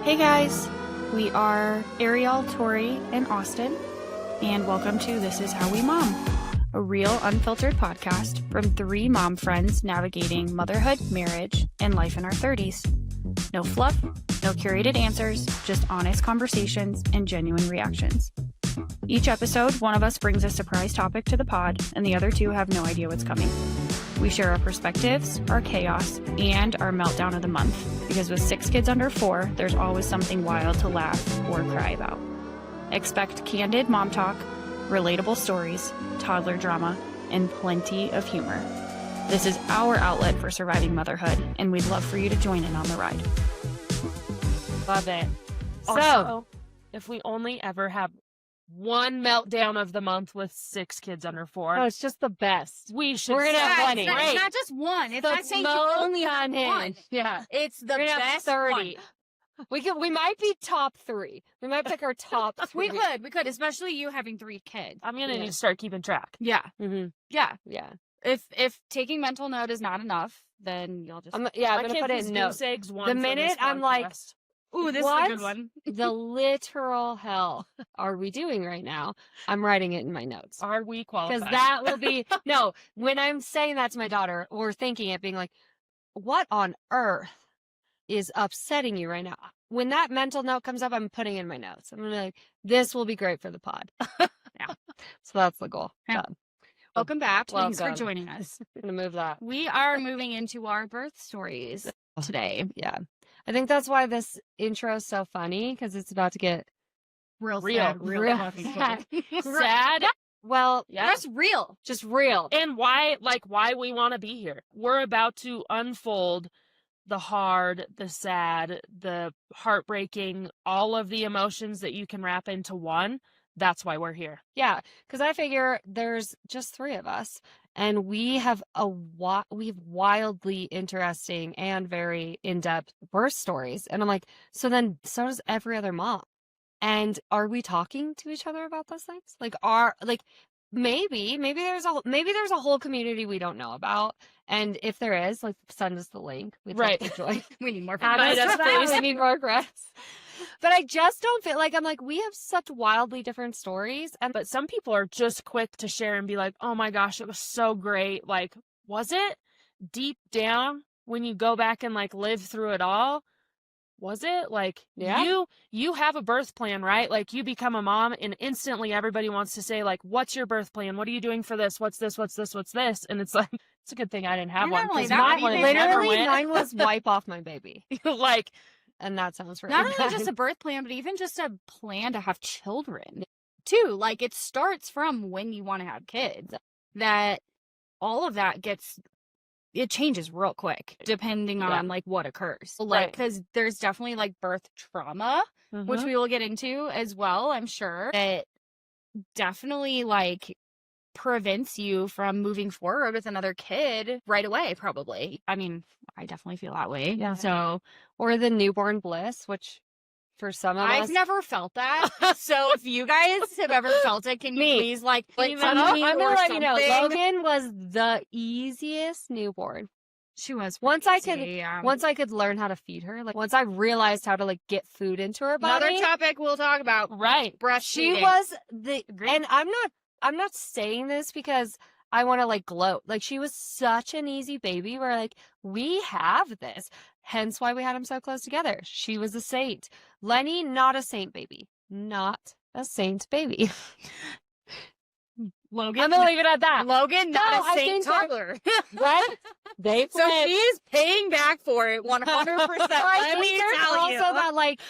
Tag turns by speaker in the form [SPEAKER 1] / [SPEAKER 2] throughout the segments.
[SPEAKER 1] Hey guys, we are Arielle, Tori, and Austin, and welcome to This Is How We Mom, a real unfiltered podcast from three mom friends navigating motherhood, marriage, and life in our 30s. No fluff, no curated answers, just honest conversations and genuine reactions. Each episode, one of us brings a surprise topic to the pod, and the other two have no idea what's coming. We share our perspectives, our chaos, and our meltdown of the month, because with 6 kids under 4, there's always something wild to laugh or cry about. Expect candid mom talk, relatable stories, toddler drama, and plenty of humor. This is our outlet for surviving motherhood, and we'd love for you to join in on the ride.
[SPEAKER 2] Love it.
[SPEAKER 1] Also,
[SPEAKER 2] So, if we only ever have one meltdown of the month with 6 kids under 4,
[SPEAKER 3] Oh, it's just the best.
[SPEAKER 2] we should.
[SPEAKER 3] We're gonna have
[SPEAKER 2] celebrate.
[SPEAKER 3] plenty.
[SPEAKER 1] It's
[SPEAKER 3] Right.
[SPEAKER 1] not just one. It's
[SPEAKER 3] The
[SPEAKER 1] not saying you
[SPEAKER 3] most
[SPEAKER 1] only have one.
[SPEAKER 3] unhinged. Yeah.
[SPEAKER 1] It's the
[SPEAKER 3] We're gonna have
[SPEAKER 1] best
[SPEAKER 3] 30.
[SPEAKER 1] one.
[SPEAKER 3] We might be top 3. We might pick our top 3.
[SPEAKER 1] We could, especially you having 3 kids.
[SPEAKER 2] I'm gonna
[SPEAKER 3] Yeah.
[SPEAKER 2] need to start keeping track.
[SPEAKER 1] Yeah,
[SPEAKER 3] Mm-hmm.
[SPEAKER 1] yeah.
[SPEAKER 3] Yeah.
[SPEAKER 1] If taking mental note is not enough, then you'll just.
[SPEAKER 3] I'm
[SPEAKER 2] My
[SPEAKER 3] gonna
[SPEAKER 2] kid
[SPEAKER 3] put it
[SPEAKER 2] was
[SPEAKER 3] in
[SPEAKER 2] goose
[SPEAKER 3] notes.
[SPEAKER 2] eggs one
[SPEAKER 3] The
[SPEAKER 2] for
[SPEAKER 3] minute
[SPEAKER 2] this
[SPEAKER 3] I'm like,
[SPEAKER 2] podcast.
[SPEAKER 1] Ooh, this
[SPEAKER 3] What?
[SPEAKER 1] is a good one.
[SPEAKER 3] The literal hell are we doing right now? I'm writing it in my notes.
[SPEAKER 2] Are we qualified?
[SPEAKER 3] Because that will be, no, when I'm saying that to my daughter or thinking it, being like, what on earth is upsetting you right now? When that mental note comes up, I'm putting it in my notes. I'm going to be like, this will be great for the pod.
[SPEAKER 1] Yeah.
[SPEAKER 3] So that's the goal.
[SPEAKER 1] Yeah.
[SPEAKER 3] Done.
[SPEAKER 1] Welcome back. Thanks for
[SPEAKER 3] Welcome.
[SPEAKER 1] joining us.
[SPEAKER 3] I'm going to move that.
[SPEAKER 1] We are moving into our birth stories today.
[SPEAKER 3] Yeah. I think that's why this intro is so funny, because it's about to get
[SPEAKER 1] Real
[SPEAKER 2] Real,
[SPEAKER 1] sad.
[SPEAKER 3] real
[SPEAKER 1] fucking
[SPEAKER 3] sad.
[SPEAKER 2] sad.
[SPEAKER 3] Well,
[SPEAKER 2] Yeah.
[SPEAKER 1] Just real.
[SPEAKER 3] just real.
[SPEAKER 2] And why we want to be here. We're about to unfold the hard, the sad, the heartbreaking, all of the emotions that you can wrap into one. That's why we're here.
[SPEAKER 3] Yeah, because I figure there's just 3 of us, and we have we've wildly interesting and very in-depth birth stories. And I'm like, so does every other mom. And are we talking to each other about those things? Maybe there's a whole community we don't know about. And if there is, like, send us the link. We'd love
[SPEAKER 2] Right.
[SPEAKER 3] to join.
[SPEAKER 1] We need more
[SPEAKER 2] Invite us, please.
[SPEAKER 3] We need more reps. But I just don't feel like, I'm like, we have such wildly different stories. And
[SPEAKER 2] But some people are just quick to share and be like, oh my gosh, it was so great. Like, was it? Deep down, when you go back and like live through it all, was it? Like,
[SPEAKER 3] Yeah.
[SPEAKER 2] you have a birth plan, right? Like, you become a mom and instantly everybody wants to say, like, what's your birth plan? What are you doing for this? What's this? What's this? What's this? And it's like, it's a good thing I didn't have
[SPEAKER 1] And
[SPEAKER 2] one.
[SPEAKER 1] not only
[SPEAKER 2] 'Cause
[SPEAKER 1] that,
[SPEAKER 2] mine
[SPEAKER 1] but
[SPEAKER 2] would
[SPEAKER 1] even
[SPEAKER 2] have never
[SPEAKER 3] literally,
[SPEAKER 2] went.
[SPEAKER 3] mine was wipe off my baby.
[SPEAKER 2] Like,
[SPEAKER 3] And that sounds really
[SPEAKER 1] Not only
[SPEAKER 3] bad.
[SPEAKER 1] just a birth plan, but even just a plan to have children too. Like, it starts from when you want to have kids. That all of that it changes real quick depending on like what occurs. Like,
[SPEAKER 2] Right.
[SPEAKER 1] because there's definitely like birth trauma, which
[SPEAKER 2] mhm.
[SPEAKER 1] we will get into as well, I'm sure. That definitely like prevents you from moving forward with another kid right away, probably. I mean, I definitely feel that way.
[SPEAKER 3] Yeah.
[SPEAKER 1] So
[SPEAKER 3] Or the newborn bliss, which for some of
[SPEAKER 1] I've
[SPEAKER 3] us,
[SPEAKER 1] never felt that. So if you guys have ever felt it, can you
[SPEAKER 3] Me.
[SPEAKER 1] please like
[SPEAKER 3] I'm
[SPEAKER 1] email
[SPEAKER 3] gonna
[SPEAKER 1] me or
[SPEAKER 3] let you know,
[SPEAKER 1] something?
[SPEAKER 3] Logan was the easiest newborn.
[SPEAKER 1] She was
[SPEAKER 3] Once I could,
[SPEAKER 1] crazy, yeah.
[SPEAKER 3] once I could learn how to feed her, like once I realized how to like get food into her body,
[SPEAKER 1] Another topic we'll talk about.
[SPEAKER 2] Right.
[SPEAKER 1] Breastfeeding.
[SPEAKER 3] she was the.
[SPEAKER 1] Agreed.
[SPEAKER 3] And I'm not saying this because I want to like gloat. Like, she was such an easy baby where like we have this. Hence why we had them so close together. She was a saint. Lenny, not a saint baby. Not a saint baby.
[SPEAKER 1] Logan.
[SPEAKER 3] I'm gonna leave it at that.
[SPEAKER 1] Logan, not
[SPEAKER 3] No,
[SPEAKER 1] a
[SPEAKER 3] I
[SPEAKER 1] saint
[SPEAKER 3] think that-
[SPEAKER 1] toddler.
[SPEAKER 3] Right? They
[SPEAKER 1] So
[SPEAKER 3] flipped.
[SPEAKER 1] she's paying back for it 100%.
[SPEAKER 3] I
[SPEAKER 1] Let me
[SPEAKER 3] think there's
[SPEAKER 1] tell
[SPEAKER 3] also
[SPEAKER 1] you.
[SPEAKER 3] that like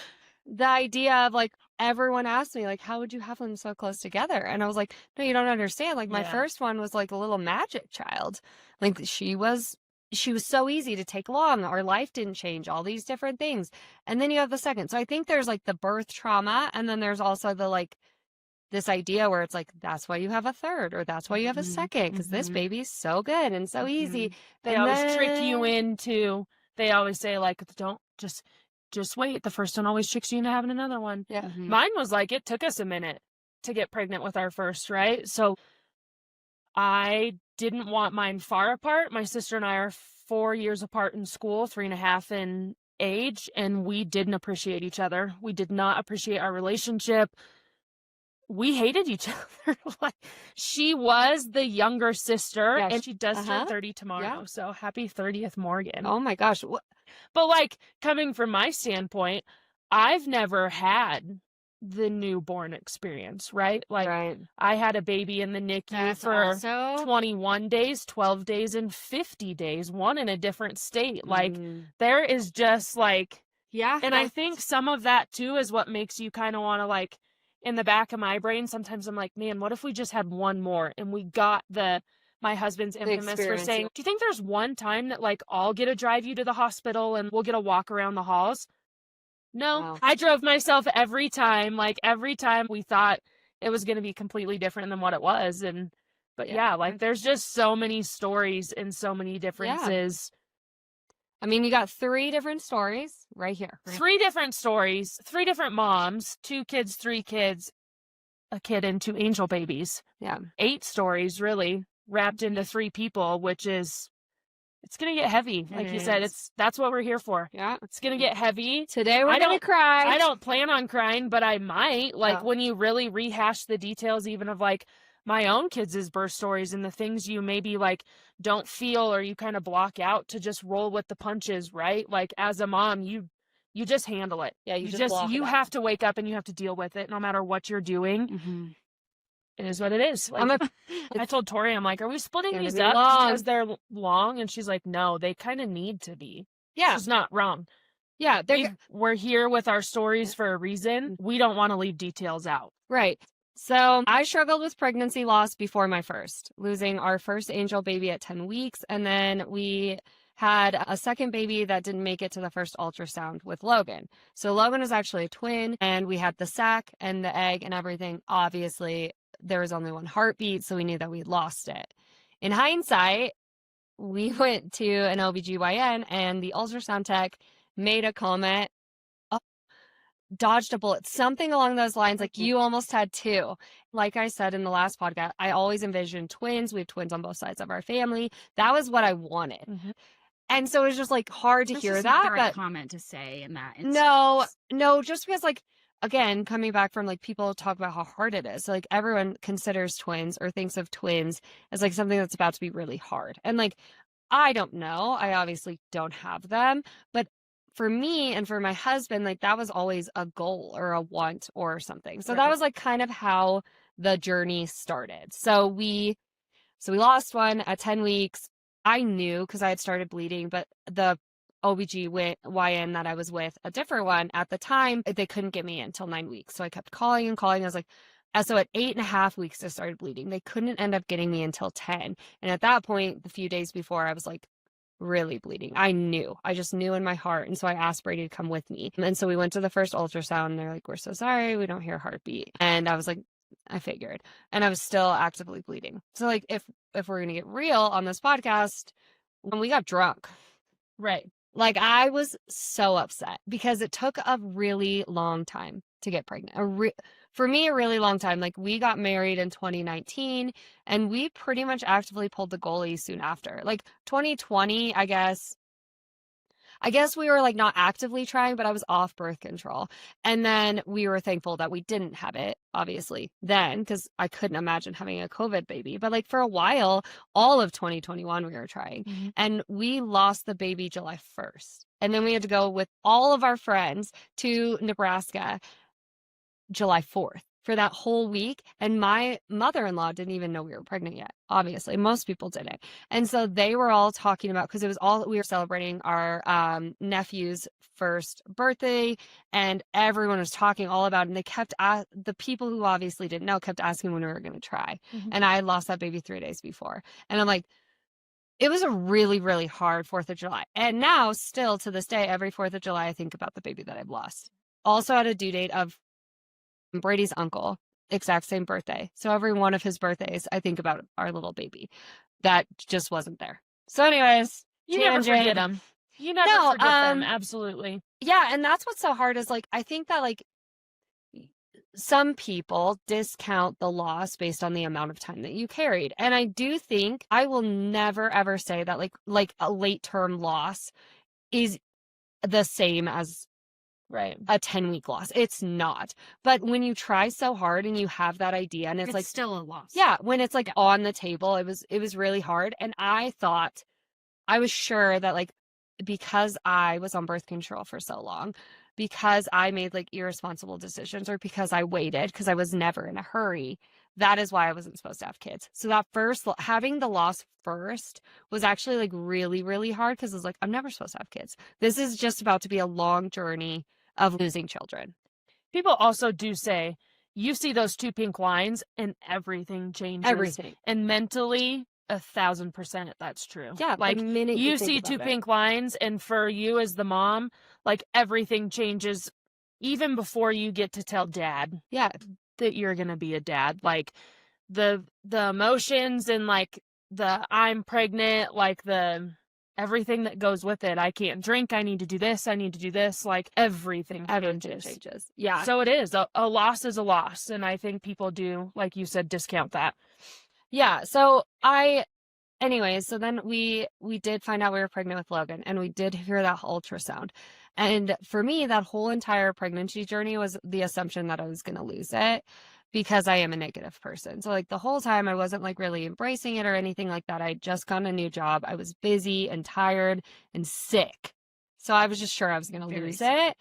[SPEAKER 3] the idea of like everyone asked me like, how would you have them so close together? And I was like, no, you don't understand. Like, my
[SPEAKER 2] Yeah.
[SPEAKER 3] first one was like a little magic child. Like, she was so easy to take along. Our life didn't change, all these different things. And then you have the second. So I think there's like the birth trauma, and then there's also the like this idea where it's like, that's why you have a third, or that's why you have a
[SPEAKER 1] Mhm,
[SPEAKER 3] second, because this
[SPEAKER 1] mhm.
[SPEAKER 3] baby's so good and so easy.
[SPEAKER 2] They
[SPEAKER 3] And
[SPEAKER 2] always trick you
[SPEAKER 3] then-
[SPEAKER 2] into, they always say, like, don't just wait. The first one always tricks you into having another one.
[SPEAKER 3] Yeah.
[SPEAKER 1] Mhm.
[SPEAKER 2] Mine was like, it took us a minute to get pregnant with our first, right? So I didn't want mine far apart. My sister and I are 4 years apart in school, 3.5 in age, and we didn't appreciate each other. We did not appreciate our relationship. We hated each other. Like, she was the younger sister,
[SPEAKER 3] Yeah,
[SPEAKER 2] and she does turn 30 tomorrow.
[SPEAKER 3] Yeah.
[SPEAKER 2] So happy 30th, Morgan.
[SPEAKER 3] Oh my gosh.
[SPEAKER 2] But like, coming from my standpoint, I've never had the newborn experience, right? Like,
[SPEAKER 3] Right.
[SPEAKER 2] I had a baby in the NICU
[SPEAKER 3] That's
[SPEAKER 2] for
[SPEAKER 3] also
[SPEAKER 2] 21 days, 12 days, and 50 days, one in a different state. Like,
[SPEAKER 3] Mm.
[SPEAKER 2] there is just like,
[SPEAKER 3] Yeah.
[SPEAKER 2] and I think some of that too is what makes you kind of want to, like, in the back of my brain, sometimes I'm like, man, what if we just had one more and we got my husband's infamous for
[SPEAKER 3] experience,
[SPEAKER 2] saying,
[SPEAKER 3] yeah.
[SPEAKER 2] do you think there's one time that like I'll get to drive you to the hospital and we'll get a walk around the halls? No,
[SPEAKER 3] Wow.
[SPEAKER 2] I drove myself every time. Like, every time we thought it was going to be completely different than what it was. But yeah, like, there's just so many stories and so many differences.
[SPEAKER 3] I mean, you got 3 different stories right here.
[SPEAKER 2] 3 different stories, 3 different moms, 2 kids, 3 kids, a kid, and 2 angel babies.
[SPEAKER 3] Yeah.
[SPEAKER 2] 8 stories really wrapped into 3 people, which is, it's going to get heavy. Like you said, that's what we're here for.
[SPEAKER 3] Yeah.
[SPEAKER 2] It's going to get heavy.
[SPEAKER 3] Today we're going to cry.
[SPEAKER 2] I don't plan on crying, but I might. Like,
[SPEAKER 3] Oh.
[SPEAKER 2] when you really rehash the details, even of like my own kids' birth stories and the things you maybe like don't feel or you kind of block out, to just roll with the punches, right? Like, as a mom, you just handle it.
[SPEAKER 3] Yeah,
[SPEAKER 2] you have to wake up and you have to deal with it no matter what you're doing.
[SPEAKER 3] Mm-hmm.
[SPEAKER 2] It is what it is. Like, I told Tori, I'm like, are we splitting these up because they're long? And she's like, no, they kind of need to be.
[SPEAKER 3] Yeah.
[SPEAKER 2] She's not wrong.
[SPEAKER 3] Yeah.
[SPEAKER 2] We're here with our stories for a reason. We don't want to leave details out.
[SPEAKER 3] Right. So I struggled with pregnancy loss before my first, losing our first angel baby at 10 weeks. And then we had a second baby that didn't make it to the first ultrasound with Logan. So Logan was actually a twin, and we had the sac and the egg and everything. Obviously, there was only one heartbeat, so we knew that we'd lost it. In hindsight, we went to an OBGYN, and the ultrasound tech made a comment, dodged a bullet, something along those lines, like, you almost had 2. Like I said in the last podcast, I always envisioned twins. We have twins on both sides of our family. That was what I wanted.
[SPEAKER 2] Mm-hmm.
[SPEAKER 3] And so it was just like hard to hear that.
[SPEAKER 4] The right comment to say in that instance.
[SPEAKER 3] No, just because, like, again, coming back from, like, people talk about how hard it is. So, like, everyone considers twins or thinks of twins as like something that's about to be really hard. And like, I don't know. I obviously don't have them, but for me and for my husband, like, that was always a goal or a want or something. So that was like kind of how the journey started. So we lost one at 10 weeks. I knew because I had started bleeding, but the OBGYN that I was with, a different one at the time, they couldn't get me in until 9 weeks. So I kept calling and calling. I was like, so at 8.5 weeks, I started bleeding. They couldn't end up getting me until 10. And at that point, a few days before, I was like really bleeding. I just knew in my heart. And so I asked Brady to come with me. And so we went to the first ultrasound, and they're like, we're so sorry, we don't hear a heartbeat. And I was like, I figured. And I was still actively bleeding. So like, if we're going to get real on this podcast, when we got drunk,
[SPEAKER 2] right?
[SPEAKER 3] Like, I was so upset because it took a really long time to get pregnant. For me, a really long time. Like, we got married in 2019, and we pretty much actively pulled the goalie soon after. Like, 2020, I guess we were like not actively trying, but I was off birth control. And then we were thankful that we didn't have it, obviously, then, because I couldn't imagine having a COVID baby. But like, for a while, all of 2021, we were trying.
[SPEAKER 2] Mm-hmm.
[SPEAKER 3] And we lost the baby July 1st. And then we had to go with all of our friends to Nebraska July 4th for that whole week. And my mother-in-law didn't even know we were pregnant yet. Obviously, most people didn't. And so they were all talking about, because we were celebrating our nephew's first birthday, and everyone was talking all about it. And they kept, the people who obviously didn't know kept asking when we were going to try.
[SPEAKER 2] Mm-hmm.
[SPEAKER 3] And I lost that baby 3 days before. And I'm like, it was a really, really hard 4th of July. And now, still to this day, every 4th of July, I think about the baby that I've lost. Also had a due date of Brady's uncle, exact same birthday. So every one of his birthdays, I think about our little baby that just wasn't there. So anyways,
[SPEAKER 2] you never forget them. You never forget them. Absolutely.
[SPEAKER 3] Yeah. And that's what's so hard is, like, I think that, like, some people discount the loss based on the amount of time that you carried. And I do think I will never, ever say that like a late term loss is the same as
[SPEAKER 2] Right.
[SPEAKER 3] a 10-week loss. It's not. But when you try so hard and you have that idea and it's like
[SPEAKER 4] still a loss.
[SPEAKER 3] yeah, when it's like
[SPEAKER 4] Yeah.
[SPEAKER 3] on the table, it was really hard. And I was sure that like because I was on birth control for so long, because I made like irresponsible decisions, or because I waited because I was never in a hurry, that is why I wasn't supposed to have kids. So that having the loss first was actually like really, really hard, because it's like, I'm never supposed to have kids. This is just about to be a long journey of losing children.
[SPEAKER 2] People also do say, you see those 2 pink lines and everything changes.
[SPEAKER 3] Everything.
[SPEAKER 2] And mentally, 1,000% that's true.
[SPEAKER 3] Yeah,
[SPEAKER 2] like
[SPEAKER 3] the minute
[SPEAKER 2] you
[SPEAKER 3] think
[SPEAKER 2] see
[SPEAKER 3] about
[SPEAKER 2] 2
[SPEAKER 3] it.
[SPEAKER 2] pink lines, and for you as the mom, like everything changes even before you get to tell dad
[SPEAKER 3] Yeah.
[SPEAKER 2] that you're gonna be a dad. Like the emotions and like the I'm pregnant, like the everything that goes with it. I can't drink. I need to do this. I need to do this. Like everything changes.
[SPEAKER 3] Yeah.
[SPEAKER 2] So it is a loss is a loss. And I think people do, like you said, discount that.
[SPEAKER 3] Yeah. So anyways, so then we did find out we were pregnant with Logan, and we did hear that ultrasound. And for me, that whole entire pregnancy journey was the assumption that I was going to lose it, because I am a negative person. So like the whole time I wasn't like really embracing it or anything like that. I just got a new job. I was busy and tired and sick. So I was just sure I was going to lose it.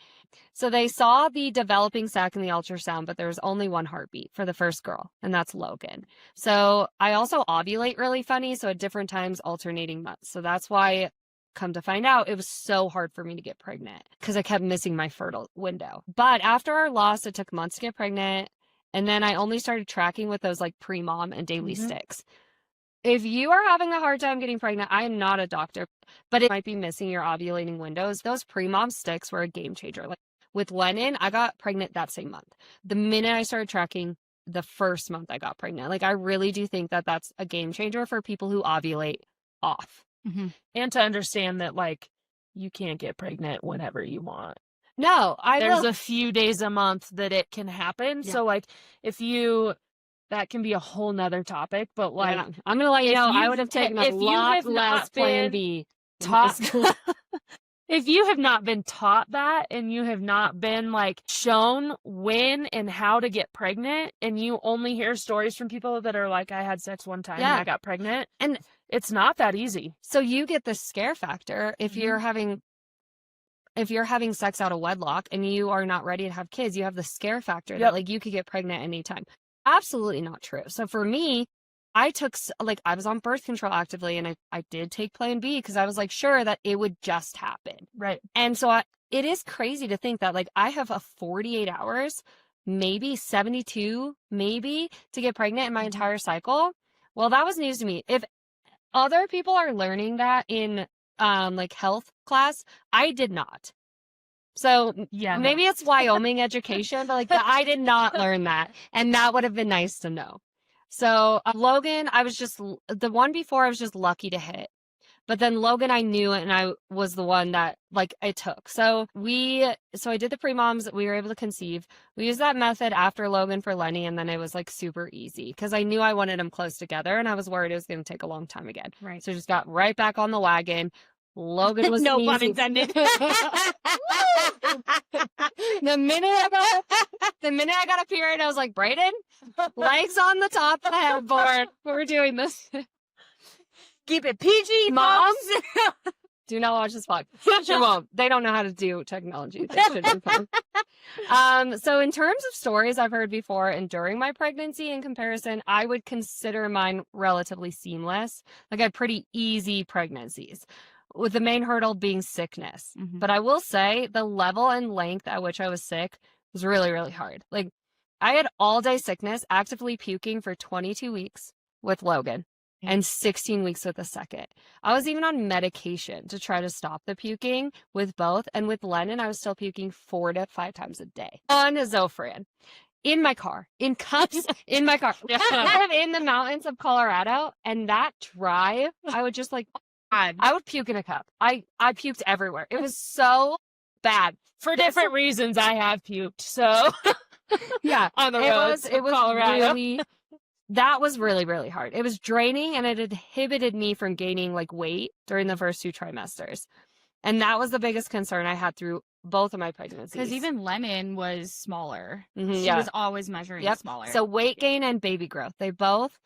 [SPEAKER 3] So they saw the developing sac in the ultrasound, but there was only one heartbeat for the first girl, and that's Logan. So I also ovulate really funny, so at different times, alternating months. So that's why, come to find out, it was so hard for me to get pregnant, because I kept missing my fertile window. But after our loss, it took months to get pregnant, and then I only started tracking with those like pre-mom and daily sticks. If you are having a hard time getting pregnant, I am not a doctor, but it might be missing your ovulating windows. Those pre-mom sticks were a game changer. Like with Lennon, I got pregnant that same month. The minute I started tracking, the first month I got pregnant. Like I really do think that that's a game changer for people who ovulate off.
[SPEAKER 2] And to understand that like you can't get pregnant whenever you want.
[SPEAKER 3] No,
[SPEAKER 2] there's a few days a month that it can happen.
[SPEAKER 3] Yeah.
[SPEAKER 2] So like if you, that can be a whole nother topic, but like
[SPEAKER 3] yeah. I'm gonna let you know, I would have taken a lot less plan B.
[SPEAKER 2] Taught, if you have not been taught that, and you have not been like shown when and how to get pregnant, and you only hear stories from people that are like, I had sex one time and I got pregnant,
[SPEAKER 3] and
[SPEAKER 2] it's not that easy.
[SPEAKER 3] So you get the scare factor if you're having sex out of wedlock and you are not ready to have kids. You have the scare factor that like you could get pregnant anytime. Absolutely not true. So for me, I was on birth control actively, and I did take plan B because I was like sure that it would just happen.
[SPEAKER 2] Right.
[SPEAKER 3] And so it is crazy to think that like I have a 48 hours, maybe 72, maybe to get pregnant in my entire cycle. Well, that was news to me. If other people are learning that in like health class, I did not. So maybe it's Wyoming education, but like I did not learn that, and that would have been nice to know. So Logan, the one before I was just lucky to hit, but then Logan I knew, and I was the one that like it took. So I did the pre-moms, we were able to conceive. We used that method after Logan for Lenny, and then it was like super easy because I knew I wanted them close together, and I was worried it was going to take a long time again.
[SPEAKER 4] Right.
[SPEAKER 3] So just got right back on the wagon. Logan was
[SPEAKER 4] no
[SPEAKER 3] easy.
[SPEAKER 4] pun intended.
[SPEAKER 3] The minute I got a period, I was like, Brayden, legs on the top of the headboard. We're doing this.
[SPEAKER 4] Keep it PG,
[SPEAKER 3] moms. Do not watch this vlog. You won't. They don't know how to do technology. They should be fun. So in terms of stories I've heard before and during my pregnancy in comparison, I would consider mine relatively seamless. Like I had pretty easy pregnancies, with the main hurdle being sickness. But I will say the level and length at which I was sick was really, really hard. Like I had all day sickness, actively puking for 22 weeks with Logan and 16 weeks with the second. I was even on medication to try to stop the puking with both. And with Lennon, I was still puking 4 to 5 times a day on Zofran. In my car, in cups, in my car. I'm in the mountains of Colorado, and that drive, I would just like, I would puke in a cup. I puked everywhere. It was so bad.
[SPEAKER 2] For different reasons, I have puked. So
[SPEAKER 3] yeah,
[SPEAKER 2] on the roads
[SPEAKER 3] it was
[SPEAKER 2] Colorado.
[SPEAKER 3] That was really, really hard. It was draining, and it inhibited me from gaining like weight during the first 2 trimesters. And that was the biggest concern I had through both of my pregnancies.
[SPEAKER 1] Because even Lennon was smaller.
[SPEAKER 3] Mhm,
[SPEAKER 1] She was always measuring smaller.
[SPEAKER 3] So weight gain and baby growth, they both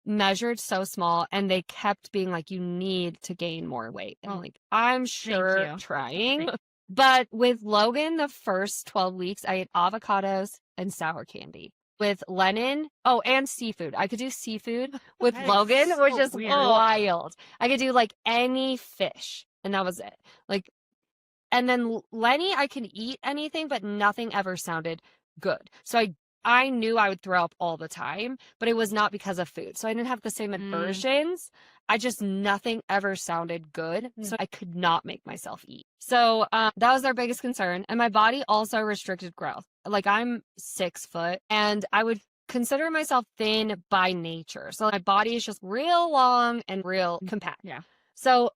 [SPEAKER 3] measured so small, and they kept being like, you need to gain more weight. And I'm like, I'm sure
[SPEAKER 1] you.
[SPEAKER 3] trying. But with Logan, the first 12 weeks, I ate avocados and sour candy. With Lennon, and seafood. I could do seafood with
[SPEAKER 2] That is
[SPEAKER 3] Logan, which
[SPEAKER 2] so
[SPEAKER 3] is
[SPEAKER 2] weird.
[SPEAKER 3] wild. I could do like any fish, and that was it. Like, and then Lenny, I can eat anything, but nothing ever sounded good. So I knew I would throw up all the time, but it was not because of food. So I didn't have the same aversions. Nothing ever sounded good. So I could not make myself eat. So that was their biggest concern. And my body also restricted growth. Like, I'm 6 foot, and I would consider myself thin by nature. So my body is just real long and real compact.
[SPEAKER 1] Yeah.
[SPEAKER 3] So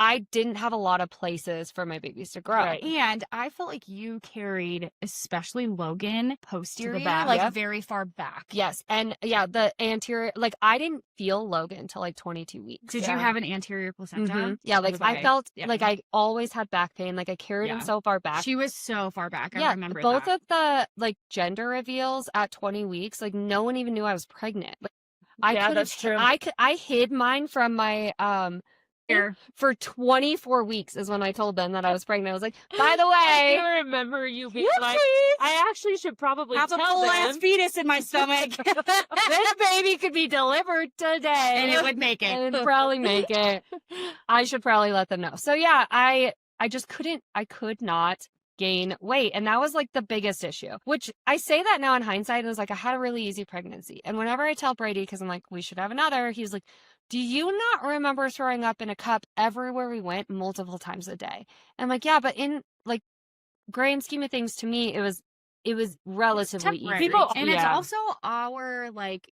[SPEAKER 3] I didn't have a lot of places for my babies to grow.
[SPEAKER 2] Right.
[SPEAKER 1] And I felt like you carried, especially Logan, posterior,
[SPEAKER 2] back.
[SPEAKER 1] like
[SPEAKER 3] Yep.
[SPEAKER 1] very far back.
[SPEAKER 3] Yes. And the anterior, like, I didn't feel Logan until like 22 weeks.
[SPEAKER 1] Did you have an anterior placenta?
[SPEAKER 3] Mhm. Yeah, like
[SPEAKER 1] Okay.
[SPEAKER 3] I felt
[SPEAKER 1] Yeah.
[SPEAKER 3] like I always had back pain. Like, I carried him
[SPEAKER 1] Yeah.
[SPEAKER 3] so far back.
[SPEAKER 1] She was so far back. I
[SPEAKER 3] Yeah,
[SPEAKER 1] remember
[SPEAKER 3] both
[SPEAKER 1] that.
[SPEAKER 3] of the like gender reveals at 20 weeks, like, no one even knew I was pregnant. Like,
[SPEAKER 2] That's true.
[SPEAKER 3] I hid mine from my
[SPEAKER 1] Here.
[SPEAKER 3] for 24 weeks is when I told them that I was pregnant. I was like, by the way,
[SPEAKER 2] I remember you being like, I actually should probably
[SPEAKER 1] Have a
[SPEAKER 2] tell
[SPEAKER 1] full
[SPEAKER 2] them.
[SPEAKER 1] ass fetus in my stomach.
[SPEAKER 3] this baby could be delivered today.
[SPEAKER 1] And it would make it.
[SPEAKER 3] And it'd probably make it. I should probably let them know. So yeah, I could not gain weight. And that was like the biggest issue, which I say that now in hindsight. It was like, I had a really easy pregnancy. And whenever I tell Brady, because I'm like, we should have another, he's like, do you not remember throwing up in a cup everywhere we went multiple times a day? And I'm like, yeah, but in like grand scheme of things, to me, it was relatively easy.
[SPEAKER 2] temporary. People-
[SPEAKER 1] And it's
[SPEAKER 3] Yeah.
[SPEAKER 1] also our like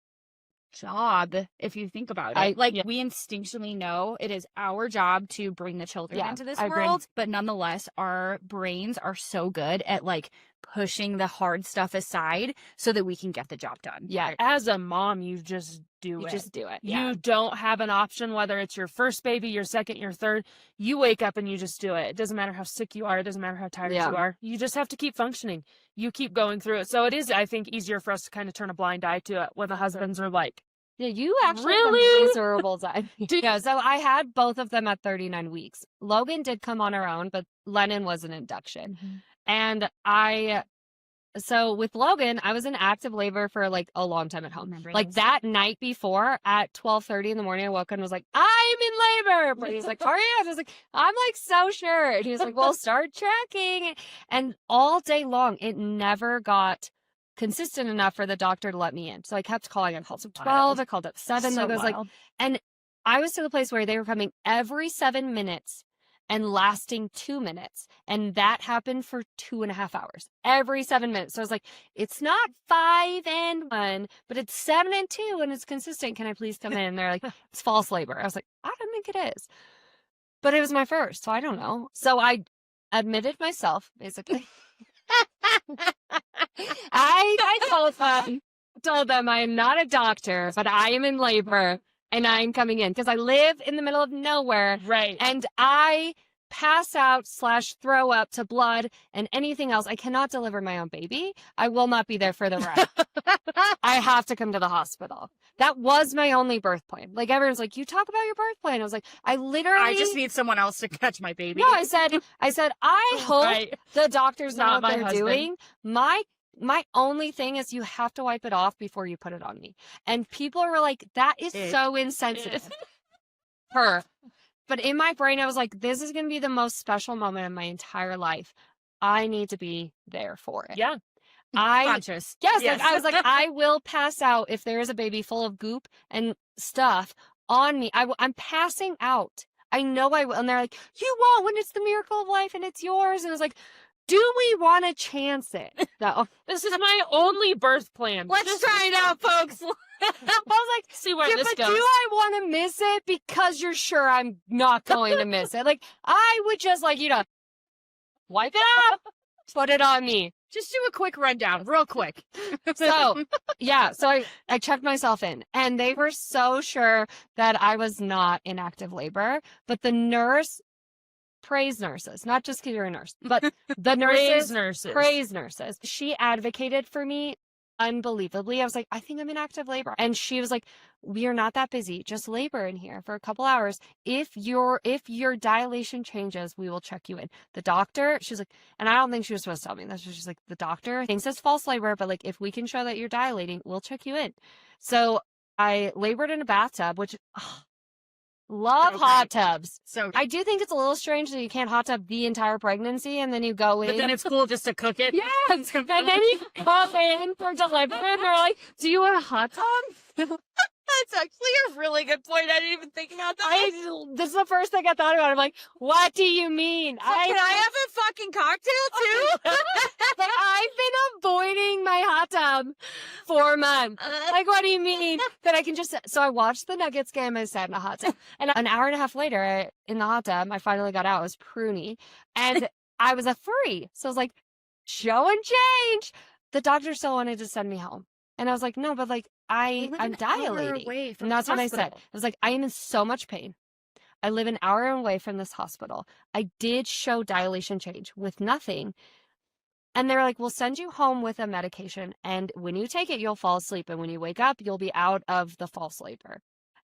[SPEAKER 1] job, if you think about it.
[SPEAKER 3] Yeah.
[SPEAKER 1] We instinctually know it is our job to bring the children
[SPEAKER 3] Yeah,
[SPEAKER 1] into this
[SPEAKER 3] I agree.
[SPEAKER 1] world, but nonetheless, our brains are so good at like pushing the hard stuff aside so that we can get the job done.
[SPEAKER 3] Yeah.
[SPEAKER 2] As a mom, you just do
[SPEAKER 3] You
[SPEAKER 2] it.
[SPEAKER 3] just do it.
[SPEAKER 2] You don't have an option, whether it's your first baby, your second, your third. You wake up and you just do it. It doesn't matter how sick you are. It doesn't matter how tired
[SPEAKER 3] Yeah.
[SPEAKER 2] you are. You just have to keep functioning. You keep going through it. So it is, I think, easier for us to kind of turn a blind eye to it when the husbands are like,
[SPEAKER 3] Yeah, you actually
[SPEAKER 2] Really?
[SPEAKER 3] had a miserable time. Yeah, so I had both of them at 39 weeks. Logan did come on her own, but Lennon was an induction. And so with Logan, I was in active labor for like a long time at home.
[SPEAKER 1] Remember
[SPEAKER 3] Like
[SPEAKER 1] those?
[SPEAKER 3] that night before at 12:30 in the morning, I woke up and was like, I'm in labor. But he's like, are you? And I was like, I'm like so sure. And he was like, well, start tracking. And all day long, it never got consistent enough for the doctor to let me in. So I kept calling. I called up 12, I called up 7.
[SPEAKER 1] So
[SPEAKER 3] Like, I was like,
[SPEAKER 1] wild.
[SPEAKER 3] and I was to the place where they were coming every 7 minutes and lasting 2 minutes. And that happened for 2.5 hours, every 7 minutes. So I was like, it's not 5 and 1, but it's 7 and 2 and it's consistent. Can I please come in? And they're like, it's false labor. I was like, I don't think it is. But it was my first, so I don't know. So I admitted myself, basically. I told them I am not a doctor, but I am in labor and I'm coming in because I live in the middle of nowhere
[SPEAKER 2] right.
[SPEAKER 3] and I pass out / throw up to blood and anything else. I cannot deliver my own baby. I will not be there for the ride. I have to come to the hospital. That was my only birth plan. Like, everyone's like, you talk about your birth plan. I was like, I literally.
[SPEAKER 1] I just need someone else to catch my baby.
[SPEAKER 3] No, I said, I hope
[SPEAKER 2] Right.
[SPEAKER 3] the doctors know
[SPEAKER 2] Not
[SPEAKER 3] what
[SPEAKER 2] my
[SPEAKER 3] they're
[SPEAKER 2] husband.
[SPEAKER 3] doing. My only thing is you have to wipe it off before you put it on me. And people were like, that is so insensitive. Her. But in my brain, I was like, this is going to be the most special moment in my entire life. I need to be there for it.
[SPEAKER 2] Yeah.
[SPEAKER 1] Conscious.
[SPEAKER 3] Yes,
[SPEAKER 1] Yes.
[SPEAKER 3] Like, I was like, I will pass out if there is a baby full of goop and stuff on me. I'm passing out. I know I will. And they're like, you won't when it's the miracle of life and it's yours. And I was like, do we want to chance it? No.
[SPEAKER 2] This is my only birth plan.
[SPEAKER 1] Let's
[SPEAKER 2] Just
[SPEAKER 1] try it out, folks.
[SPEAKER 3] I was like,
[SPEAKER 2] see where
[SPEAKER 3] yeah,
[SPEAKER 2] this
[SPEAKER 3] but
[SPEAKER 2] goes.
[SPEAKER 3] do I want to miss it because you're sure I'm not going to miss it? Like, I would just like, wipe it up, put it on me.
[SPEAKER 1] Just do a quick rundown, real quick.
[SPEAKER 3] So, yeah, so I checked myself in and they were so sure that I was not in active labor, but the nurse praise nurses, not just because you're a nurse, but the
[SPEAKER 2] Praise
[SPEAKER 3] nurses,
[SPEAKER 2] nurses.
[SPEAKER 3] praise nurses. She advocated for me unbelievably. I was like, I think I'm in active labor. And she was like, we are not that busy. Just labor in here for a couple hours. If your dilation changes, we will check you in. The doctor, she's like, and I don't think she was supposed to tell me this. She's like, the doctor thinks it's false labor, but like, if we can show that you're dilating, we'll check you in. So I labored in a bathtub, which love
[SPEAKER 4] So
[SPEAKER 3] hot
[SPEAKER 4] great.
[SPEAKER 3] tubs.
[SPEAKER 4] So
[SPEAKER 3] I do think it's a little strange that you can't hot tub the entire pregnancy and then you go in.
[SPEAKER 4] but then it's cool just to cook it.
[SPEAKER 3] Yes, and then you come in for delivery and they're like, do you want a hot tub?
[SPEAKER 4] That's actually a really good point. I didn't even think about that.
[SPEAKER 3] This is the first thing I thought about. I'm like, what do you mean?
[SPEAKER 4] Can I have a fucking cocktail too?
[SPEAKER 3] Like, I've been avoiding my hot tub for months. Like, what do you mean that I can just... So I watched the Nuggets game. I sat in a hot tub. And an hour and a half later, in the hot tub, I finally got out. I was pruny. And I was a free. So I was like, show and change. The doctor still wanted to send me home. And I was like, no, but like, I'm dilating. And that's what I said. I was like, I am in so much pain. I live an hour away from this hospital. I did show dilation change with nothing. And they're like, we'll send you home with a medication. And when you take it, you'll fall asleep. And when you wake up, you'll be out of the false labor.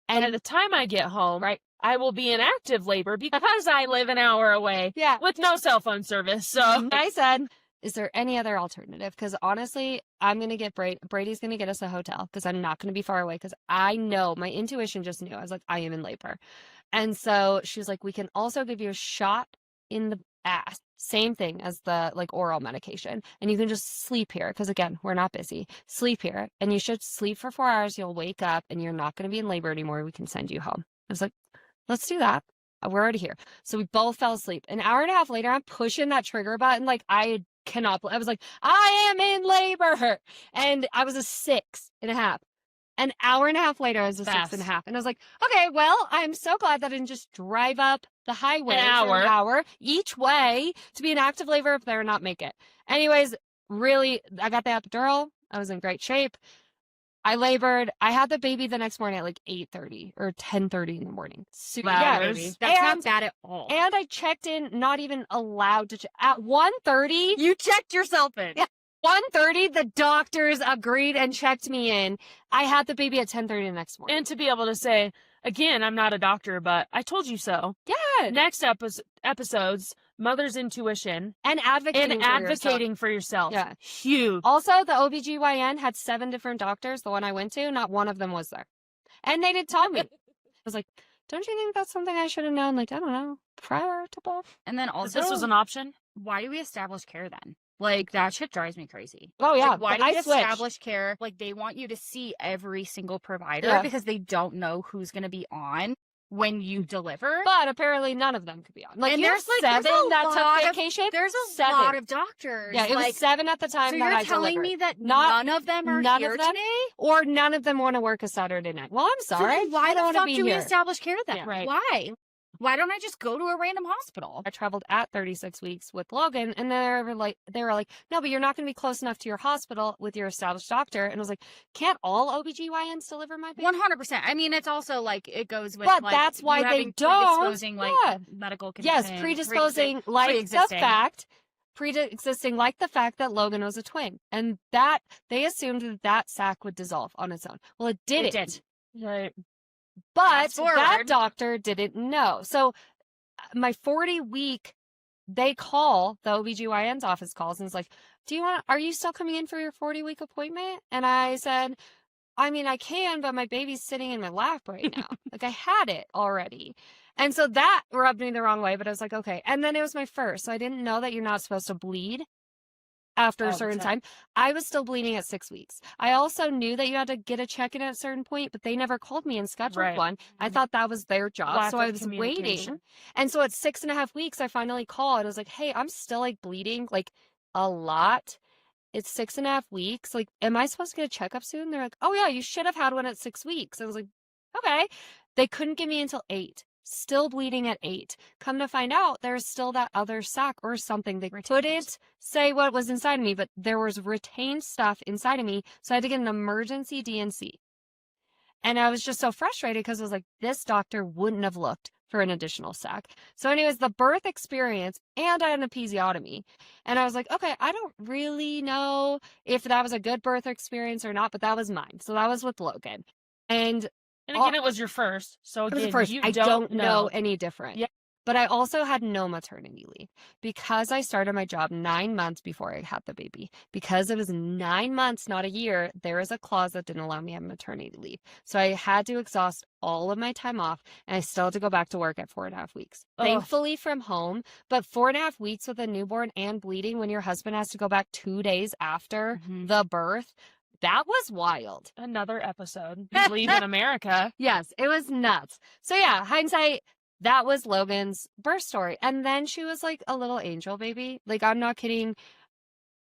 [SPEAKER 2] And at the time I get home,
[SPEAKER 3] right,
[SPEAKER 2] I will be in active labor because I live an hour away
[SPEAKER 3] yeah,
[SPEAKER 2] with no cell phone service. So
[SPEAKER 3] I said, is there any other alternative? Because honestly, I'm going to get Brady's going to get us a hotel because I'm not going to be far away because I know, my intuition just knew. I was like, I am in labor. And so she was like, we can also give you a shot in the ass. Same thing as the like oral medication. And you can just sleep here because again, we're not busy. Sleep here. And you should sleep for 4 hours. You'll wake up and you're not going to be in labor anymore. We can send you home. I was like, let's do that. We're already here. So we both fell asleep. An hour and a half later, I'm pushing that trigger button like I was like, I am in labor. And I was a 6.5. An hour and a half later, I was a 6.5. And I was like, okay, well, I'm so glad that I didn't just drive up the highway for an hour each way to be in active labor if they're not make it. Anyways, really, I got the epidural. I was in great shape. I labored. I had the baby the next morning at like 8:30 or 10:30 in the morning.
[SPEAKER 4] That's not bad at all.
[SPEAKER 3] And I checked in, not even allowed to check. At 1:30.
[SPEAKER 4] You checked yourself in.
[SPEAKER 3] Yeah. 1:30, the doctors agreed and checked me in. I had the baby at 10:30 the next morning.
[SPEAKER 2] And to be able to say, again, I'm not a doctor, but I told you so.
[SPEAKER 3] Yeah.
[SPEAKER 2] Next episodes, mother's intuition.
[SPEAKER 3] And advocating
[SPEAKER 2] for yourself.
[SPEAKER 3] Yeah.
[SPEAKER 2] Huge.
[SPEAKER 3] Also, the OBGYN had 7 different doctors. The one I went to, not one of them was there. And they did tell me. I was like, don't you think that's something I should have known? Like, I don't know, prior to birth.
[SPEAKER 4] And then also,
[SPEAKER 2] this was an option.
[SPEAKER 4] Why do we establish care then? Like, that shit drives me crazy.
[SPEAKER 3] Oh, yeah.
[SPEAKER 4] Like, why do
[SPEAKER 3] I
[SPEAKER 4] we establish care? Like, they want you to see every single provider because they don't know who's going to be on when you deliver.
[SPEAKER 3] But apparently none of them could be on. Like,
[SPEAKER 4] and
[SPEAKER 3] there's like 7 that took vacation.
[SPEAKER 4] There's a
[SPEAKER 3] 7.
[SPEAKER 4] lot of doctors.
[SPEAKER 3] Yeah, it was 7 at the time
[SPEAKER 4] so
[SPEAKER 3] that I
[SPEAKER 4] you're telling
[SPEAKER 3] delivered.
[SPEAKER 4] me that
[SPEAKER 3] Not-
[SPEAKER 4] none of them are
[SPEAKER 3] none
[SPEAKER 4] here
[SPEAKER 3] of them?
[SPEAKER 4] today?
[SPEAKER 3] Or none of them want to work a Saturday night. Well, I'm sorry.
[SPEAKER 4] So then why
[SPEAKER 3] I don't
[SPEAKER 4] the
[SPEAKER 3] want to
[SPEAKER 4] fuck
[SPEAKER 3] be
[SPEAKER 4] do we
[SPEAKER 3] here.
[SPEAKER 4] establish care then?
[SPEAKER 3] Yeah.
[SPEAKER 2] Right.
[SPEAKER 4] Why? Why don't I just go to a random hospital?
[SPEAKER 3] I traveled at 36 weeks with Logan, and they were like, no, but you're not going to be close enough to your hospital with your established doctor. And I was like, can't all OBGYNs deliver my baby?
[SPEAKER 4] 100%. I mean, it's also like it goes with.
[SPEAKER 3] But
[SPEAKER 4] like,
[SPEAKER 3] that's why
[SPEAKER 4] you
[SPEAKER 3] they
[SPEAKER 4] having
[SPEAKER 3] don't.
[SPEAKER 4] predisposing like
[SPEAKER 3] Yeah.
[SPEAKER 4] medical conditions.
[SPEAKER 3] Yes, predisposing like
[SPEAKER 4] pre-existing.
[SPEAKER 3] pre-existing like the fact that Logan was a twin, and that they assumed that sac would dissolve on its own. Well, it didn't.
[SPEAKER 4] It did.
[SPEAKER 2] Right.
[SPEAKER 3] But
[SPEAKER 4] Fast
[SPEAKER 3] that
[SPEAKER 4] forward.
[SPEAKER 3] doctor didn't know. So my 40-week, they call, the OBGYN's office calls and is like, are you still coming in for your 40-week appointment? And I said, I mean, I can, but my baby's sitting in my lap right now. Like, I had it already. And so that rubbed me the wrong way, but I was like, okay. And then it was my first. So I didn't know that you're not supposed to bleed after a certain time. I was still bleeding at 6 weeks. I also knew that you had to get a check-in at a certain point, but they never called me and scheduled one. I thought that was their job.
[SPEAKER 2] Lack
[SPEAKER 3] so I
[SPEAKER 2] of
[SPEAKER 3] was waiting.
[SPEAKER 2] communication.
[SPEAKER 3] And so at 6.5 weeks, I finally called. I was like, hey, I'm still like bleeding like a lot. It's 6.5 weeks. Like, am I supposed to get a checkup soon? They're like, oh yeah, you should have had one at 6 weeks. I was like, okay. They couldn't give me until 8. Still bleeding at 8. Come to find out, there's still that other sac or something. They couldn't say what was inside of me, but there was retained stuff inside of me. So I had to get an emergency DNC. And I was just so frustrated because I was like, this doctor wouldn't have looked for an additional sac. So anyways, the birth experience, and I had an episiotomy. And I was like, okay, I don't really know if that was a good birth experience or not, but that was mine. So that was with Logan. And
[SPEAKER 2] again, it was your first. So
[SPEAKER 3] it was the
[SPEAKER 2] again,
[SPEAKER 3] first.
[SPEAKER 2] you
[SPEAKER 3] I don't know any different.
[SPEAKER 2] Yeah.
[SPEAKER 3] But I also had no maternity leave because I started my job 9 months before I had the baby. Because it was 9 months, not a year, there is a clause that didn't allow me to have maternity leave. So I had to exhaust all of my time off, and I still had to go back to work at 4.5 weeks.
[SPEAKER 2] Ugh.
[SPEAKER 3] Thankfully from home, but 4.5 weeks with a newborn and bleeding when your husband has to go back 2 days after the birth, that was wild.
[SPEAKER 2] Another episode. Leave in America.
[SPEAKER 3] Yes, it was nuts. So yeah, hindsight, that was Logan's birth story. And then she was like a little angel baby. Like, I'm not kidding.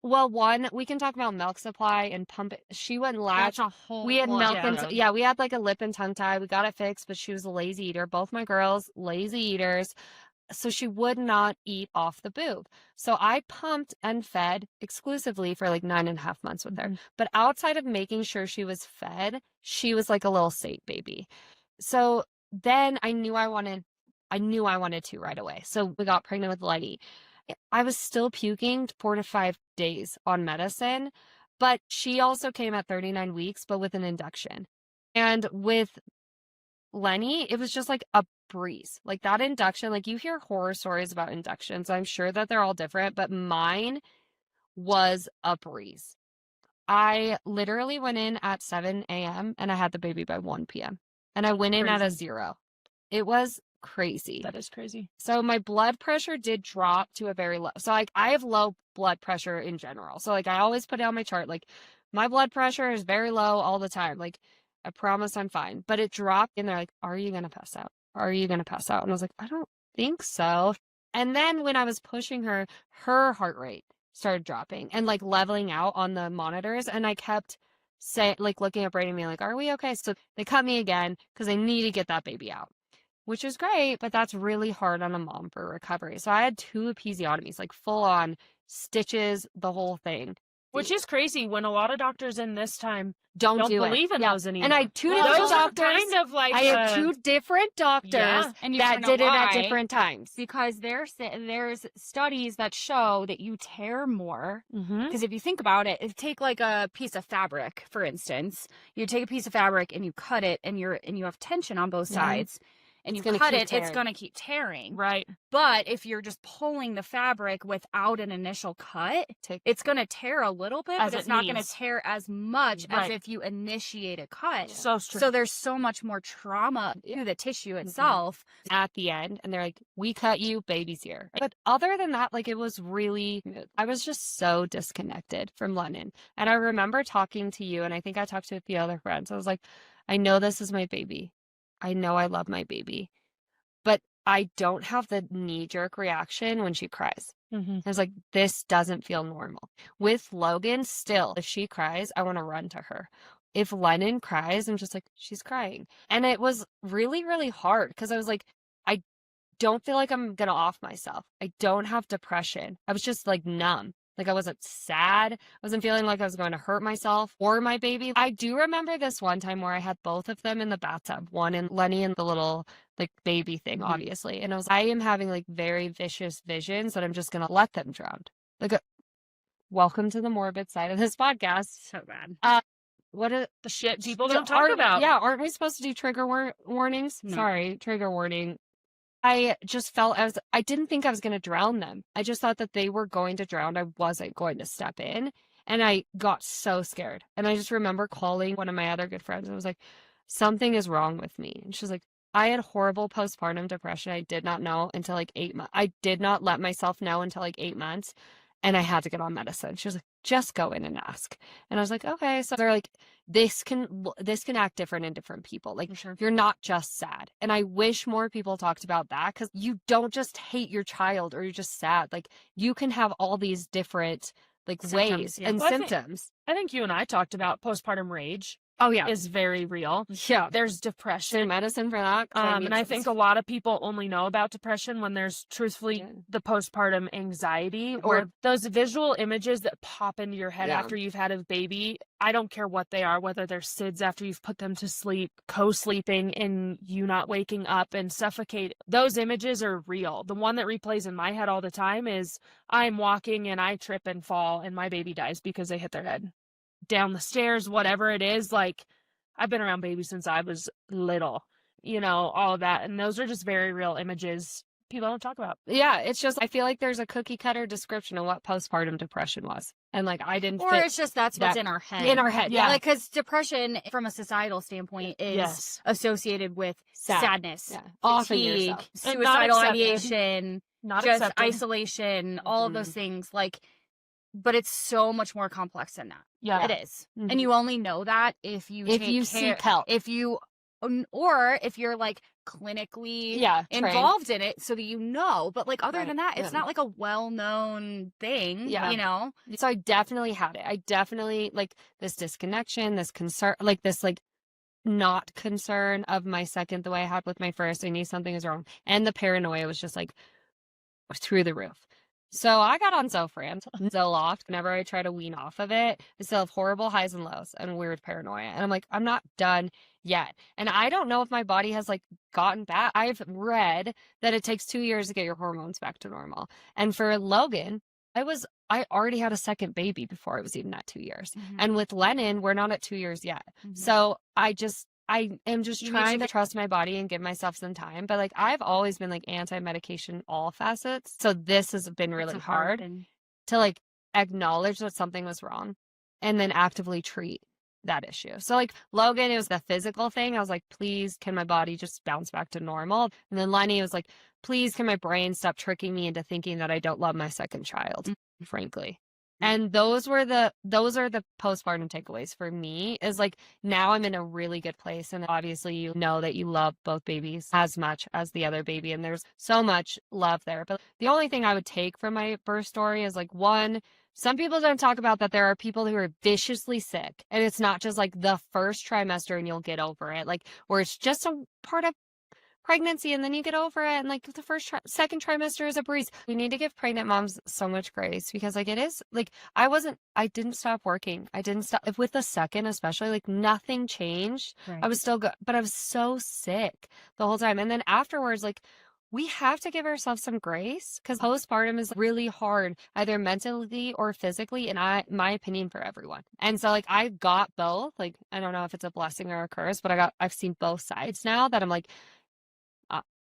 [SPEAKER 3] Well, one, we can talk about milk supply and pump it. She wouldn't latch.
[SPEAKER 4] That's a whole
[SPEAKER 3] We had milk and
[SPEAKER 4] episode.
[SPEAKER 3] yeah, we had like a lip and tongue tie. We got it fixed, but she was a lazy eater. Both my girls, lazy eaters. So she would not eat off the boob. So I pumped and fed exclusively for like 9.5 months with her. But outside of making sure she was fed, she was like a little saint baby. So then I knew I wanted to right away. So we got pregnant with Letty. I was still puking 4 to 5 days on medicine, but she also came at 39 weeks, but with an induction. And with Lenny, it was just like a breeze. Like that induction, like you hear horror stories about inductions. I'm sure that they're all different, but mine was a breeze. I literally went in at 7 a.m. and I had the baby by 1 p.m. And I went in at a 0. It was crazy.
[SPEAKER 2] That is crazy.
[SPEAKER 3] So my blood pressure did drop to a very low. So like I have low blood pressure in general. So like I always put it on my chart. Like my blood pressure is very low all the time. Like I promise I'm fine. But it dropped and they're like, are you going to pass out? Are you going to pass out? And I was like, I don't think so. And then when I was pushing her, her heart rate started dropping and like leveling out on the monitors. And I kept looking at Brady and being like, are we okay? So they cut me again because they need to get that baby out, which is great, but that's really hard on a mom for recovery. So I had 2 episiotomies, like full on stitches, the whole thing.
[SPEAKER 2] Which is crazy when a lot of doctors in this time
[SPEAKER 3] don't
[SPEAKER 2] believe in those anymore.
[SPEAKER 3] And I had 2 different
[SPEAKER 2] Those are
[SPEAKER 3] doctors.
[SPEAKER 2] kind of like
[SPEAKER 3] I had 2 different doctors
[SPEAKER 4] And you
[SPEAKER 3] that
[SPEAKER 4] know
[SPEAKER 3] did it at
[SPEAKER 4] why?
[SPEAKER 3] different times.
[SPEAKER 4] Because there's studies that show that you tear more.
[SPEAKER 2] Mhm.
[SPEAKER 4] Because if you think about it, if take like a piece of fabric, for instance, you take a piece of fabric and you cut it, and you have tension on both sides. And
[SPEAKER 3] It's
[SPEAKER 4] you
[SPEAKER 3] gonna
[SPEAKER 4] cut
[SPEAKER 3] keep
[SPEAKER 4] it, it's
[SPEAKER 3] tearing.
[SPEAKER 4] going to keep tearing.
[SPEAKER 2] Right.
[SPEAKER 4] But if you're just pulling the fabric without an initial cut, it's going to tear a little bit,
[SPEAKER 2] As
[SPEAKER 4] but it's
[SPEAKER 2] it
[SPEAKER 4] not going to
[SPEAKER 2] needs.
[SPEAKER 4] tear as much as
[SPEAKER 2] Right.
[SPEAKER 4] if you initiate a cut.
[SPEAKER 2] So true.
[SPEAKER 4] So there's so much more trauma to the tissue itself.
[SPEAKER 3] At the end, and they're like, we cut you, baby's here. But other than that, like it was really, I was just so disconnected from London. And I remember talking to you, and I think I talked to a few other friends. I was like, I know this is my baby. I know I love my baby. But I don't have the knee-jerk reaction when she cries.
[SPEAKER 2] Mhm.
[SPEAKER 3] I was like, this doesn't feel normal. With Logan, still, if she cries, I want to run to her. If Lennon cries, I'm just like, she's crying. And it was really, really hard because I was like, I don't feel like I'm going to off myself. I don't have depression. I was just like numb. Like I wasn't sad. I wasn't feeling like I was going to hurt myself or my baby. I do remember this one time where I had both of them in the bathtub, one in Lenny and the little like baby thing, obviously. And I am having like very vicious visions that I'm just going to let them drown. Like, welcome to the morbid side of this podcast.
[SPEAKER 4] So bad.
[SPEAKER 3] What is
[SPEAKER 2] The shit people don't talk about.
[SPEAKER 3] Yeah, aren't we supposed to do trigger warnings?
[SPEAKER 4] No.
[SPEAKER 3] Sorry, trigger warning. I just felt I didn't think I was going to drown them. I just thought that they were going to drown. I wasn't going to step in. And I got so scared. And I just remember calling one of my other good friends. I was like, something is wrong with me. And she's like, I had horrible postpartum depression. I did not know until like 8 months. I did not let myself know until like 8 months. And I had to get on medicine. She was like, just go in and ask. And I was like, okay. So they're like, this can act different in different people. Like, you're not just sad. And I wish more people talked about that because you don't just hate your child or you're just sad. Like, you can have all these different like
[SPEAKER 4] Symptoms,
[SPEAKER 3] ways
[SPEAKER 4] yeah.
[SPEAKER 3] and
[SPEAKER 2] Well,
[SPEAKER 3] symptoms.
[SPEAKER 2] I think you and I talked about postpartum rage.
[SPEAKER 3] Oh, yeah.
[SPEAKER 2] is very real.
[SPEAKER 3] Yeah.
[SPEAKER 2] There's depression.
[SPEAKER 3] medicine for that.
[SPEAKER 2] And I think a lot of people only know about depression when there's truthfully the postpartum anxiety or those visual images that pop into your head after you've had a baby. I don't care what they are, whether they're SIDS after you've put them to sleep, co-sleeping and you not waking up and suffocate. Those images are real. The one that replays in my head all the time is I'm walking and I trip and fall and my baby dies because they hit their head down the stairs, whatever it is. Like, I've been around babies since I was little, all of that. And those are just very real images people don't talk about.
[SPEAKER 3] Yeah, it's just, I feel like there's a cookie cutter description of what postpartum depression was. And like, I didn't
[SPEAKER 4] Or
[SPEAKER 3] fit
[SPEAKER 4] it's just that's what's in our head.
[SPEAKER 3] In our head, yeah.
[SPEAKER 4] Like, because depression from a societal standpoint is associated with sadness, fatigue, suicidal ideation, just isolation, all of those things. Like, but it's so much more complex than that.
[SPEAKER 2] Yeah.
[SPEAKER 4] It is. And you only know that if you
[SPEAKER 3] seek help.
[SPEAKER 4] Or if you're like clinically involved in it so that but like other than that, it's not like a well-known thing,
[SPEAKER 3] So I definitely had it. I definitely like this disconnection, this concern, like this like not concern of my second the way I had with my first. I knew something was wrong. And the paranoia was just like through the roof. So I got on Zofran, Zoloft. Whenever I try to wean off of it, I still have horrible highs and lows and weird paranoia. And I'm like, I'm not done yet. And I don't know if my body has like gotten back. I've read that it takes 2 years to get your hormones back to normal. And for Logan, I already had a second baby before I was even at 2 years. And with Lennon, we're not at 2 years yet. So I am just trying to trust my body and give myself some time. But like, I've always been like anti-medication, all facets. So this has been really hard to like acknowledge that something was wrong and then actively treat that issue. So like Logan, it was the physical thing. I was like, please, can my body just bounce back to normal? And then Lenny was like, please, can my brain stop tricking me into thinking that I don't love my second child, frankly. And those are the postpartum takeaways for me, is like, now I'm in a really good place. And obviously you know that you love both babies as much as the other baby. And there's so much love there. But the only thing I would take from my birth story is like, one, some people don't talk about that there are people who are viciously sick. And it's not just like the first trimester and you'll get over it. Like, where it's just a part of pregnancy and then you get over it, and like the second trimester is a breeze. We need to give pregnant moms so much grace, because like it is like I didn't stop working. I didn't stop with the second, especially, like nothing changed. Right. I was still good, but I was so sick the whole time. And then afterwards, like, we have to give ourselves some grace, because postpartum is really hard, either mentally or physically, in my opinion, for everyone. And so like I got both. Like, I don't know if it's a blessing or a curse, but I've seen both sides now, that I'm like,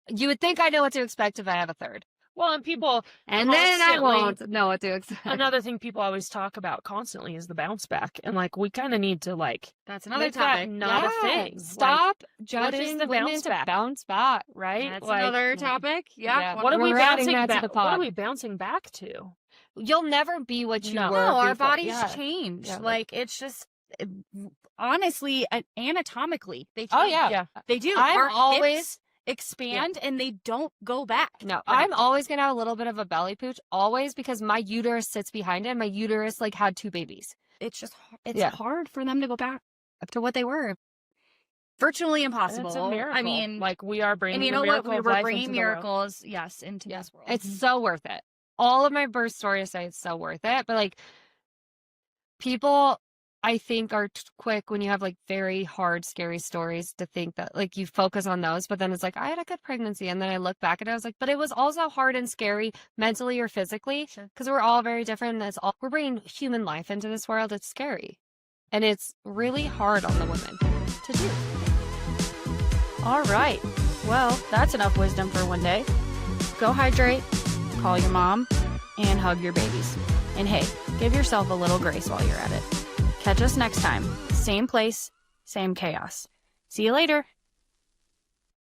[SPEAKER 3] you would think I know what to expect if I have a third.
[SPEAKER 2] Well, and people...
[SPEAKER 3] And then I won't know what to expect.
[SPEAKER 2] Another thing people always talk about constantly is the bounce back. And, like, we kind of need to, like...
[SPEAKER 4] That's another topic.
[SPEAKER 2] Not a thing.
[SPEAKER 3] Stop
[SPEAKER 2] judging the bounce back.
[SPEAKER 3] Bounce back, right?
[SPEAKER 4] That's like, another topic. Yeah.
[SPEAKER 2] What are we bouncing back to?
[SPEAKER 3] You'll never be what you were.
[SPEAKER 4] No, our bodies change. Yeah. Like, it's just... Honestly, anatomically, they change.
[SPEAKER 3] Oh, yeah.
[SPEAKER 4] They do.
[SPEAKER 3] I'm always...
[SPEAKER 4] expand and they don't go back.
[SPEAKER 3] No, I'm always gonna have a little bit of a belly pooch, always, because my uterus sits behind it, and my uterus like had 2 babies.
[SPEAKER 4] It's just hard for them to go back up to what they were. Virtually impossible.
[SPEAKER 2] It's a miracle.
[SPEAKER 4] I mean,
[SPEAKER 2] like, we are bringing,
[SPEAKER 4] and you know what, we were bringing miracles, into this world.
[SPEAKER 3] It's so worth it. All of my birth stories say it's so worth it, but like, people, I think, are quick when you have like very hard, scary stories to think that like you focus on those, but then it's like, I had a good pregnancy. And then I look back and I was like, but it was also hard and scary mentally or physically, because we're all very different. And we're bringing human life into this world. It's scary. And it's really hard on the women to do.
[SPEAKER 1] All right. Well, that's enough wisdom for one day. Go hydrate, call your mom, and hug your babies. And hey, give yourself a little grace while you're at it. Catch us next time. Same place, same chaos. See you later.